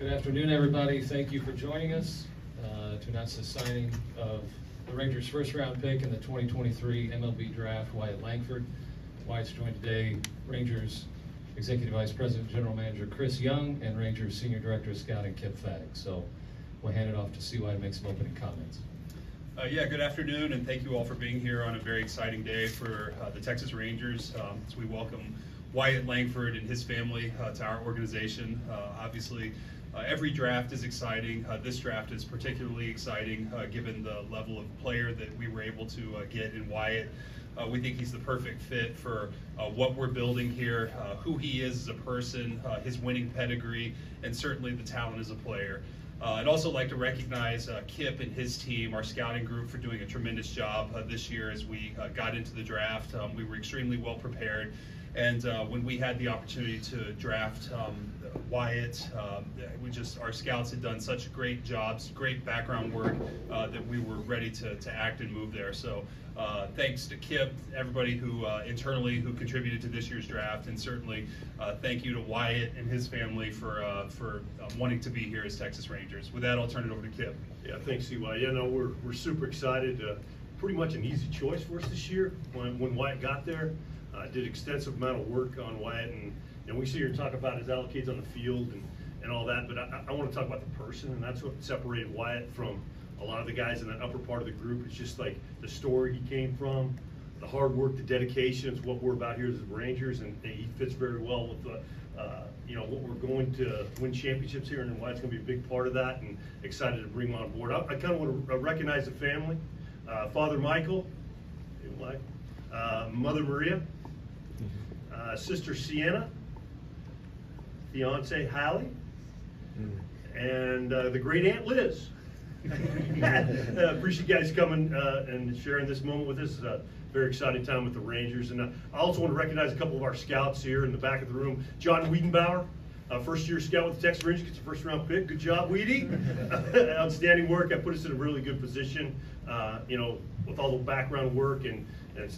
Good afternoon, everybody. Thank you for joining us to announce the signing of the Rangers' first-round pick in the 2023 MLB Draft, Wyatt Langford. Wyatt's joined today Rangers Executive Vice President and General Manager Chris Young and Rangers Senior Director of Scouting Kip Fagg. So we'll hand it off to CY to make some opening comments. Yeah, good afternoon, and thank you all for being here on a very exciting day for the Texas Rangers as we welcome Wyatt Langford and his family to our organization. Obviously, every draft is exciting. This draft is particularly exciting given the level of player that we were able to get in Wyatt. We think he's the perfect fit for what we're building here, who he is as a person, his winning pedigree, and certainly the talent as a player. I'd also like to recognize Kip and his team, our scouting group, for doing a tremendous job this year as we got into the draft. We were extremely well prepared. And when we had the opportunity to draft Wyatt, our scouts had done such great jobs, great background work that we were ready to act and move there. So thanks to Kip, everybody who internally who contributed to this year's draft, and certainly thank you to Wyatt and his family for wanting to be here as Texas Rangers. With that, I'll turn it over to Kip. Yeah, thanks, CY. Yeah, no, we're super excited. Pretty much an easy choice for us this year when Wyatt got there. Did extensive amount of work on Wyatt, and we see here talk about his allocates on the field and all that, but I want to talk about the person, and that's what separated Wyatt from a lot of the guys in that upper part of the group. It's just like the story he came from, the hard work, the dedication. It's what we're about here as the Rangers, and he fits very well with the, what we're going to win championships here, and Wyatt's going to be a big part of that, and excited to bring him on board. I kind of want to recognize the family. Father Michael, Mother Maria, Sister Sienna, fiance Hallie, and the great Aunt Liz. Appreciate you guys coming and sharing this moment with us. It's a very exciting time with the Rangers. And I also want to recognize a couple of our scouts here in the back of the room. John Wiedenbauer, first-year scout with the Texas Rangers, gets a first-round pick. Good job, Weedy. Outstanding work. That put us in a really good position, with all the background work and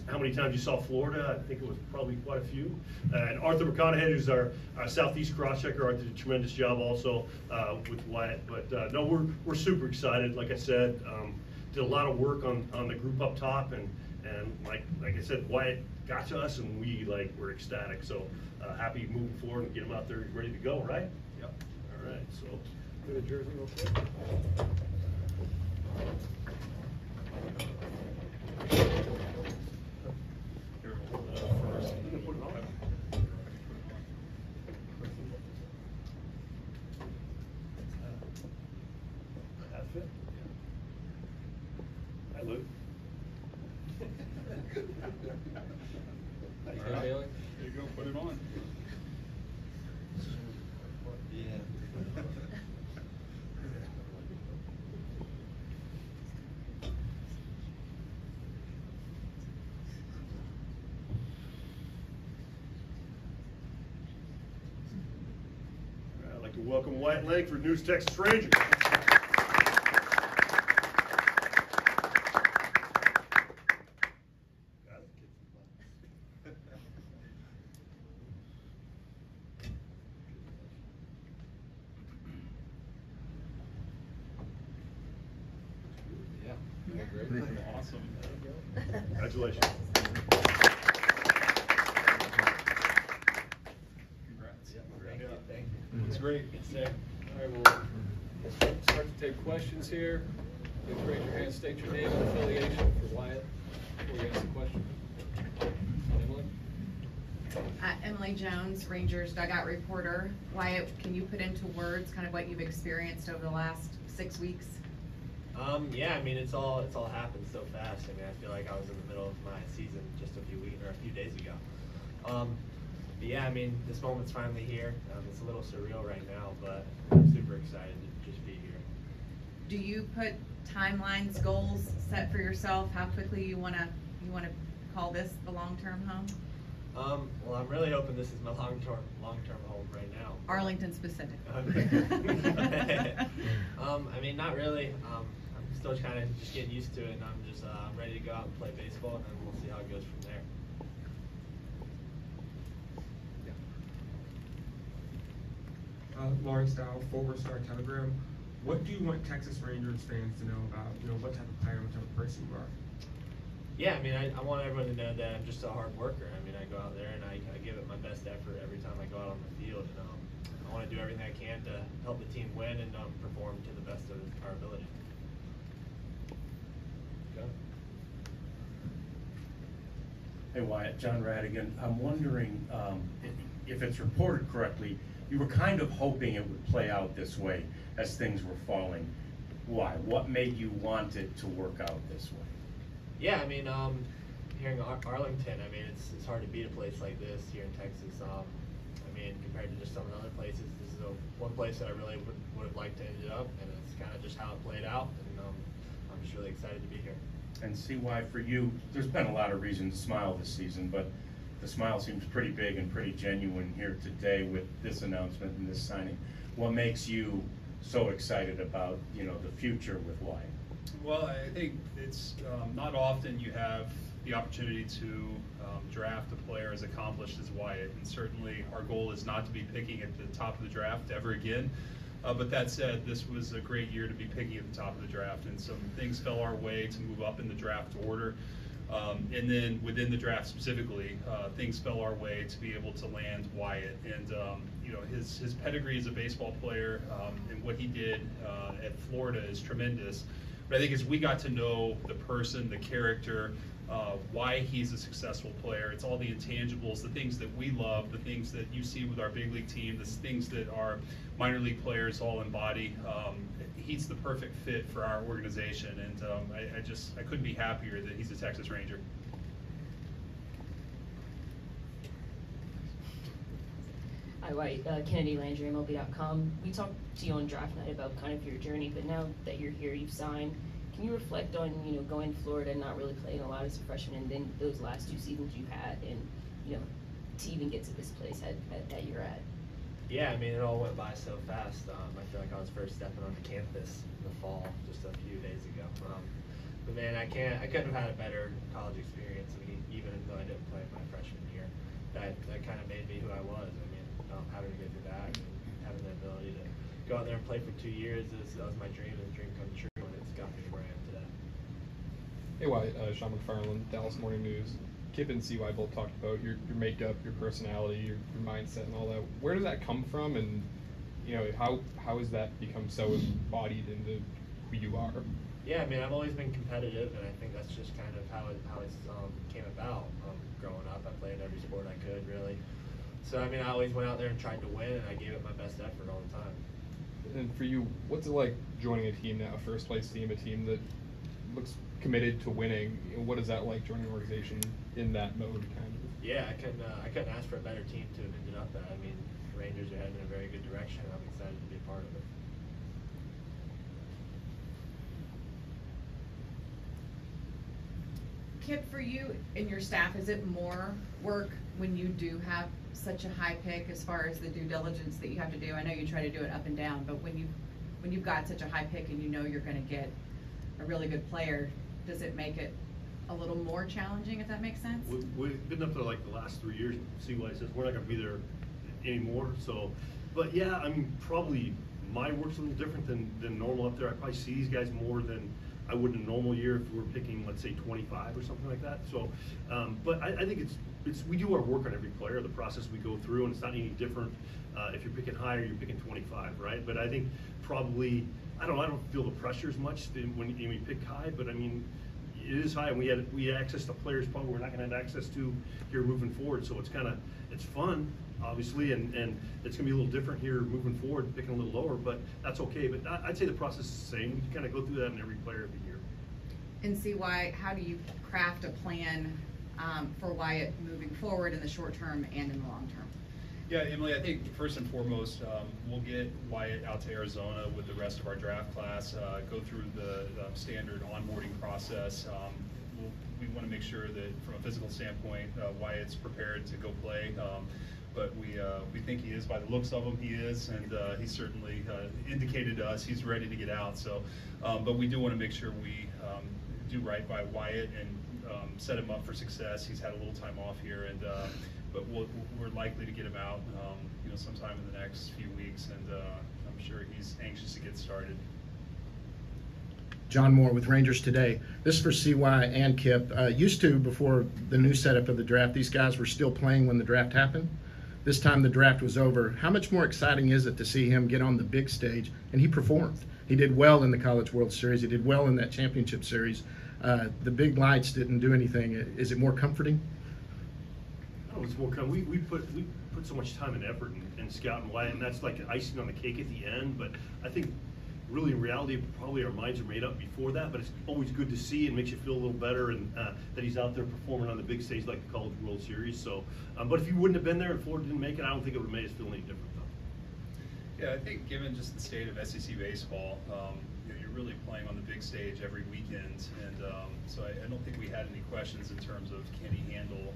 how many times you saw Florida. I think it was probably quite a few. And Arthur McConaughey, who's our Southeast cross-checker. Arthur did a tremendous job also with Wyatt. But no, we're super excited. Like I said, did a lot of work on the group up top, and like I said, Wyatt got to us, and we're ecstatic. So happy moving forward and get him out there ready to go, right? Yep. All right, so go to jersey real quick. Hi, Luke. Hey, Bailey. There you go, put it on. Yeah. I'd like to welcome Wyatt Langford, News Texas Rangers. Great. Awesome. Congratulations. Congrats. Thank you. It's great. All right, we'll start to take questions here. Please raise your hand, state your name and affiliation for Wyatt before you ask the question. Emily? Emily Jones, Rangers dugout reporter. Wyatt, can you put into words kind of what you've experienced over the last 6 weeks? Yeah, I mean, it's all happened so fast. I mean, I feel like I was in the middle of my season just a few days ago. But yeah, I mean, this moment's finally here. It's a little surreal right now, but I'm super excited to just be here. Do you put timelines, goals set for yourself? How quickly you wanna call this the long-term home? Well, I'm really hoping this is my long-term home right now. Arlington specifically. Okay. I mean, not really. I'm still kind of just getting used to it, and I'm just ready to go out and play baseball, and then we'll see how it goes from there. Lawrence Dow, former Star Telegram. What do you want Texas Rangers fans to know about, what type of player, what type of person you are? Yeah, I mean, I want everyone to know that I'm just a hard worker. I mean, I go out there and I give it my best effort every time I go out on the field. And I want to do everything I can to help the team win and perform to the best of our ability. Hey Wyatt, John Radigan. I'm wondering if it's reported correctly, you were kind of hoping it would play out this way as things were falling. Why? What made you want it to work out this way? Yeah, I mean, here in Arlington, I mean, it's hard to beat a place like this here in Texas. I mean, compared to just some of the other places, this is one place that I really would have liked to end up, and it's kind of just how it played out, and I'm just really excited to be here. And see why for you, there's been a lot of reason to smile this season, but the smile seems pretty big and pretty genuine here today with this announcement and this signing. What makes you so excited about, the future with Wyatt? Well, I think it's not often you have the opportunity to draft a player as accomplished as Wyatt, and certainly our goal is not to be picking at the top of the draft ever again. But that said, this was a great year to be picking at the top of the draft, and some things fell our way to move up in the draft order. And then within the draft specifically, things fell our way to be able to land Wyatt. And his pedigree as a baseball player and what he did at Florida is tremendous. But I think as we got to know the person, the character, why he's a successful player, it's all the intangibles, the things that we love, the things that you see with our big league team, the things that our minor league players all embody. He's the perfect fit for our organization, and I couldn't be happier that he's a Texas Ranger. Hi, Wyatt. Kennedy Landry, MLB.com. We talked to you on draft night about kind of your journey, but now that you're here, you've signed. Can you reflect on, going to Florida and not really playing a lot as a freshman, and then those last 2 seasons you had, and, to even get to this place that you're at? Yeah, I mean, it all went by so fast. I feel like I was first stepping onto campus in the fall just a few days ago. But man, I couldn't have had a better college experience. I mean, even though I didn't play my freshman year, that kind of made me who I was. I mean, having to go through that and having the ability to go out there and play for 2 years, that was my dream, and the dream come true, and it's got me to where I am today. Hey Wyatt, Sean McFarland, Dallas Morning News. Kip and CY both talked about your makeup, your personality, your mindset, and all that. Where does that come from, and how has that become so embodied into who you are? Yeah, I mean, I've always been competitive, and I think that's just kind of how it came about. Growing up, I played every sport I could, really. So I mean, I always went out there and tried to win, and I gave it my best effort all the time. And for you, what's it like joining a team now, a first place team, a team that looks committed to winning? What is that like joining an organization in that mode, kind of? Yeah, I couldn't ask for a better team to have ended up at. I mean, the Rangers are heading in a very good direction, and I'm excited to be a part of it. Kip, for you and your staff, is it more work when you do have such a high pick as far as the due diligence that you have to do? I know you try to do it up and down, but when you've got such a high pick and you're going to get a really good player, does it make it a little more challenging, if that makes sense? We've been up there like the last 3 years. CY says we're not going to be there anymore. So, but yeah, I mean, probably my work's a little different than normal up there. I probably see these guys more than I would in a normal year if we were picking, let's say, 25 or something like that. So, but I think we do our work on every player, the process we go through, and it's not any different if you're picking high or you're picking 25, right? But I think probably, I don't feel the pressure as much when we pick high, but I mean, it is high, and we had access to players probably we're not going to have access to here moving forward. So it's fun, obviously, and it's going to be a little different here moving forward, picking a little lower, but that's okay. But I'd say the process is the same. You kind of go through that in every player every year. And CY, how do you craft a plan for Wyatt moving forward in the short term and in the long term? Yeah, Emily, I think first and foremost, we'll get Wyatt out to Arizona with the rest of our draft class, go through the standard onboarding process. We want to make sure that from a physical standpoint, Wyatt's prepared to go play. But we think he is, by the looks of him, he is, and he certainly indicated to us he's ready to get out. So, but we do want to make sure we do right by Wyatt and set him up for success. He's had a little time off here, and but we're likely to get him out, sometime in the next few weeks, and I'm sure he's anxious to get started. John Moore with Rangers Today. This is for CY and Kip. Used to, before the new setup of the draft, these guys were still playing when the draft happened. This time the draft was over. How much more exciting is it to see him get on the big stage? And he performed. He did well in the College World Series. He did well in that championship series. The big lights didn't do anything. Is it more comforting? Oh, it's more we put so much time and effort in scouting Wyatt, and that's like icing on the cake at the end. But I think really in reality, probably our minds are made up before that. But it's always good to see and makes you feel a little better, and that he's out there performing on the big stage like the College World Series. So, but if he wouldn't have been there and Florida didn't make it, I don't think it would have made us feel any different though. Yeah, I think given just the state of SEC baseball, you're really playing on the big stage every weekend, and so I don't think we had any questions in terms of can he handle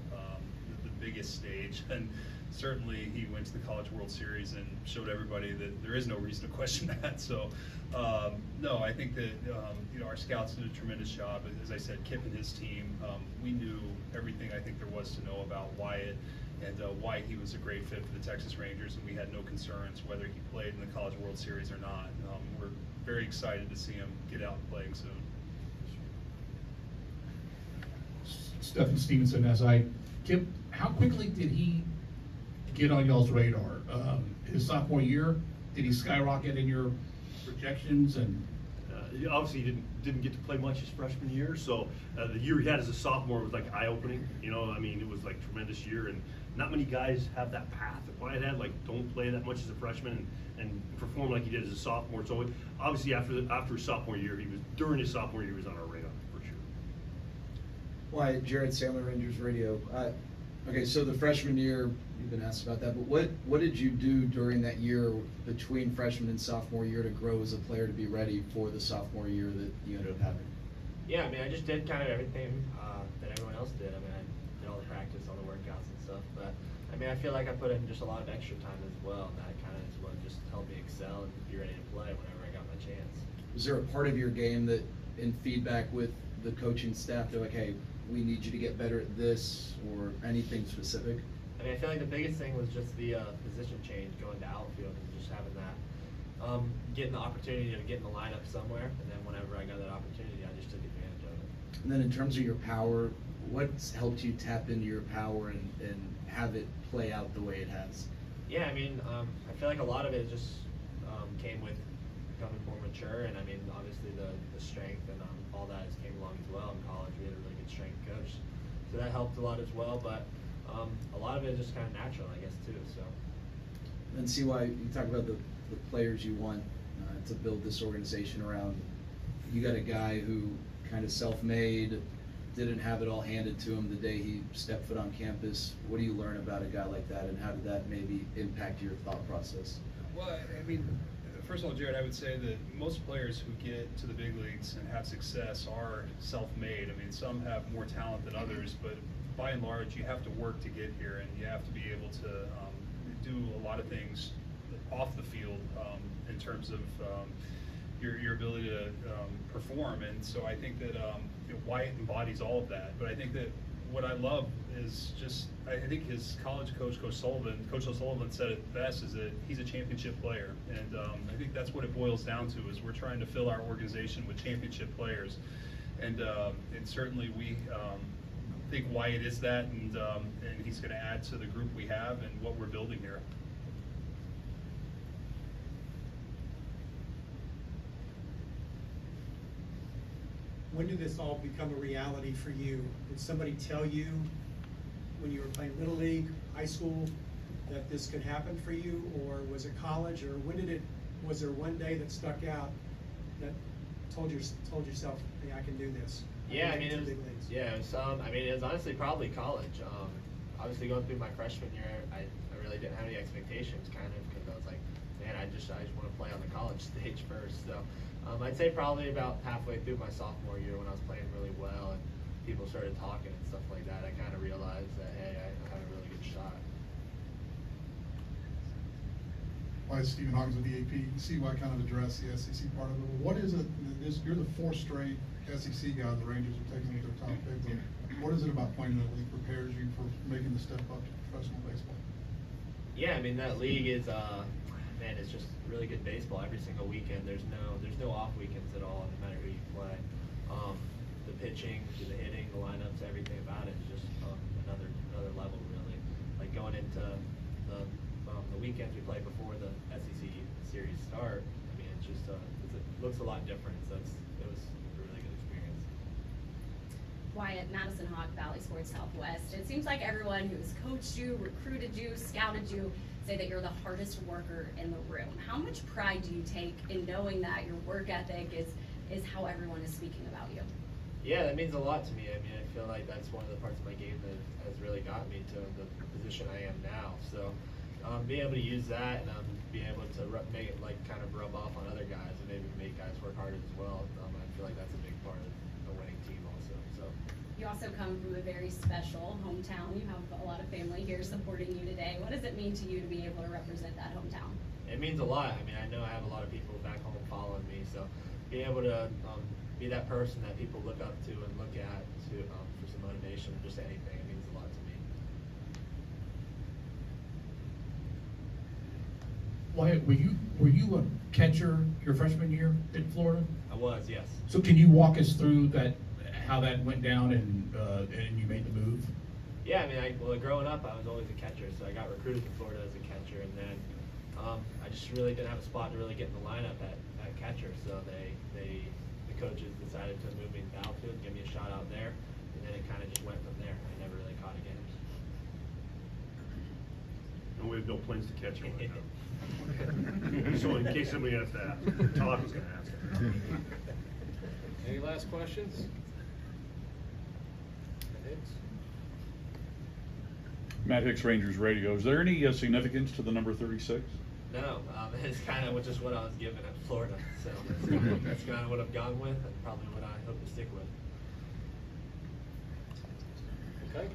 the biggest stage. And certainly he went to the College World Series and showed everybody that there is no reason to question that. So no, I think that our scouts did a tremendous job. As I said, Kip and his team, we knew everything I think there was to know about Wyatt, and why he was a great fit for the Texas Rangers, and we had no concerns whether he played in the College World Series or not. We're very excited to see him get out and playing soon. Stephen Stevenson, Kip, how quickly did he get on y'all's radar? His sophomore year, did he skyrocket in your projections? And obviously he didn't get to play much his freshman year, so the year he had as a sophomore was like eye-opening. I mean, it was like a tremendous year, and not many guys have that path that Wyatt had, like don't play that much as a freshman and perform like he did as a sophomore. So obviously after his sophomore year, during his sophomore year, he was on our radar for sure. Wyatt, Jared Sandler, Rangers Radio. Okay, so the freshman year, you've been asked about that, but what did you do during that year between freshman and sophomore year to grow as a player to be ready for the sophomore year that you ended up having? Yeah, I mean, I just did kind of everything that everyone else did. I mean, I did all the practice, all the workouts and stuff, but I mean, I feel like I put in just a lot of extra time as well, and that kind of is what just helped me excel and be ready to play whenever I got my chance. Was there a part of your game that, in feedback with the coaching staff, they're like, hey, we need you to get better at this, or anything specific? I mean, I feel like the biggest thing was just the position change going to outfield and just having that, getting the opportunity to get in the lineup somewhere, and then whenever I got that opportunity, I just took advantage of it. And then in terms of your power, what's helped you tap into your power and have it play out the way it has? Yeah, I mean, I feel like a lot of it just came with becoming more mature, and I mean, obviously the strength and all that has came along as well. In college, we had a really good strength coach, so that helped a lot as well. But a lot of it is just kind of natural, I guess, too. So. And see why you talk about the players you want to build this organization around. You got a guy who kind of self-made, didn't have it all handed to him the day he stepped foot on campus. What do you learn about a guy like that, and how did that maybe impact your thought process? Well, I mean, first of all, Jared, I would say that most players who get to the big leagues and have success are self-made. I mean, some have more talent than others, but by and large, you have to work to get here, and you have to be able to do a lot of things off the field in terms of your ability to perform. And so I think that Wyatt embodies all of that. But I think that what I love is just, I think his college coach, Coach O'Sullivan said it best, is that he's a championship player. And I think that's what it boils down to, is we're trying to fill our organization with championship players. And certainly we think Wyatt is that, and he's going to add to the group we have and what we're building here. When did this all become a reality for you? Did somebody tell you when you were playing Little League, high school, that this could happen for you, or was it college, or was there one day that stuck out that told yourself, hey, I can do this? Yeah, I mean, it was honestly probably college. Obviously going through my freshman year, I really didn't have any expectations, kind of, because I was like, man, I just want to play on the college stage first. So I'd say probably about halfway through my sophomore year, when I was playing really well and people started talking and stuff like that, I kind of realized that, hey, I have a really good shot. Wyatt, Stephen Hawkins with the AP. CY kind of addressed the SEC part of it. What is it? You're the fourth straight SEC guy the Rangers are taking with their top pick. But what is it about playing in that league prepares you for making the step up to professional baseball? Yeah, I mean that league is man, it's just really good baseball every single weekend. There's no off weekends at all, no matter who you play. The pitching, the hitting, the lineups, everything about it is just another level really. Like going into the weekends we play before the SEC series start. I mean, it's just it looks a lot different. So it was a really good experience. Wyatt, Madison Hawk, Valley Sports Southwest. It seems like everyone who's coached you, recruited you, scouted you, say that you're the hardest worker in the room. How much pride do you take in knowing that your work ethic is how everyone is speaking about you? Yeah, that means a lot to me. I mean, I feel like that's one of the parts of my game that has really gotten me to the position I am now. So being able to use that and being able to make it like kind of rub off on other guys and maybe make guys work harder as well. I feel like that's a big part of a winning team also. So. You also come from a very special hometown. You have a lot of family here supporting you today. What does it mean to you to be able to represent that hometown? It means a lot. I mean, I know I have a lot of people back home following me, so being able to be that person that people look up to and look at for some motivation or just anything, it means a lot to me. Wyatt, were you a catcher your freshman year in Florida? I was, yes. So can you walk us through how that went down and you made the move? Yeah, I mean, growing up, I was always a catcher, so I got recruited to Florida as a catcher, and then I just really didn't have a spot to really get in the lineup at catcher, so the coaches decided to move me to Battlefield, give me a shot out there, and then it kind of just went from there. I never really caught a game. And we have no plans to catch him right now. So in case somebody has to ask, Todd was going to ask. Any last questions? Matt Hicks, Rangers Radio. Is there any significance to the number 36? No, it's kind of just what I was given at Florida, so that's kind of what I've gone with and probably what I hope to stick with. Okay.